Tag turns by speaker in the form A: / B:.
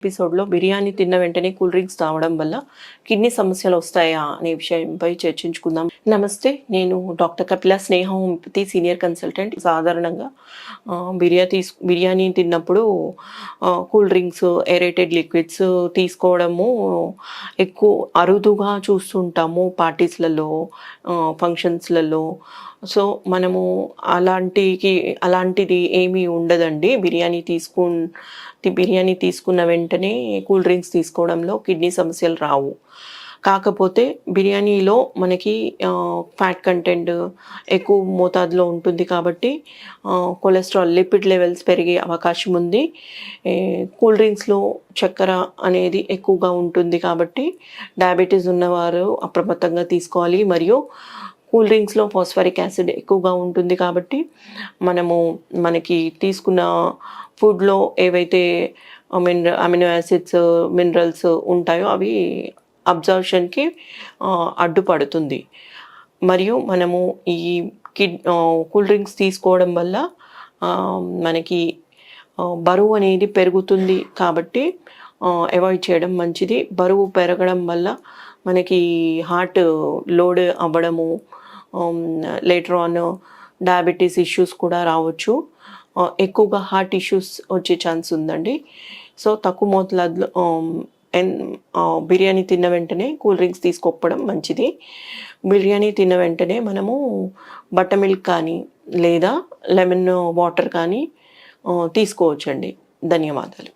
A: ఎపిసోడ్లో బిర్యానీ తిన్న వెంటనే కూల్ డ్రింక్స్ తాగడం వల్ల కిడ్నీ సమస్యలు వస్తాయా అనే విషయంపై చర్చించుకుందాం. నమస్తే, నేను డాక్టర్ కపిల స్నేహ హోమియోపతి సీనియర్ కన్సల్టెంట్. సాధారణంగా బిర్యానీ తిన్నప్పుడు కూల్ డ్రింక్స్, ఎరేటెడ్ లిక్విడ్స్ తీసుకోవడము ఎక్కువ అరుదుగా చూస్తుంటాము పార్టీస్లలో, ఫంక్షన్స్లలో. సో మనము అలాంటిది ఏమీ ఉండదండి. బిర్యానీ తీసుకున్న వెంటనే కూల్ డ్రింక్స్ తీసుకోవడంలో కిడ్నీ సమస్యలు రావు. కాకపోతే బిర్యానీలో మనకి ఫ్యాట్ కంటెంట్ ఎక్కువ మోతాదులో ఉంటుంది కాబట్టి కొలెస్ట్రాల్, లిపిడ్ లెవెల్స్ పెరిగే అవకాశం ఉంది. కూల్ డ్రింక్స్లో చక్కెర అనేది ఎక్కువగా ఉంటుంది కాబట్టి డయాబెటీస్ ఉన్నవారు అప్రమత్తంగా తీసుకోవాలి. మరియు కూల్ డ్రింక్స్లో ఫాస్ఫరిక్ యాసిడ్ ఎక్కువగా ఉంటుంది కాబట్టి మనకి తీసుకున్న ఫుడ్లో ఏవైతే అమినో యాసిడ్స్, మినరల్స్ ఉంటాయో అవి అబ్జర్ప్షన్కి అడ్డుపడుతుంది. మరియు మనము ఈ కూల్ డ్రింక్స్ తీసుకోవడం వల్ల మనకి బరువు అనేది పెరుగుతుంది కాబట్టి అవాయిడ్ చేయడం మంచిది. బరువు పెరగడం వల్ల మనకి హార్ట్ లోడ్ అవ్వడము, లేటర్ ఆన్ డయాబెటీస్ ఇష్యూస్ కూడా రావచ్చు. ఎక్కువగా హార్ట్ ఇష్యూస్ వచ్చే ఛాన్స్ ఉందండి. సో తక్కువ మోతాదులో బిర్యానీ తిన్న వెంటనే కూల్ డ్రింక్స్ తీసుకోకపోవడం మంచిది. బిర్యానీ తిన్న వెంటనే మనము బటర్ మిల్క్ కానీ లేదా లెమన్ వాటర్ కానీ తీసుకోవచ్చండి. ధన్యవాదాలు.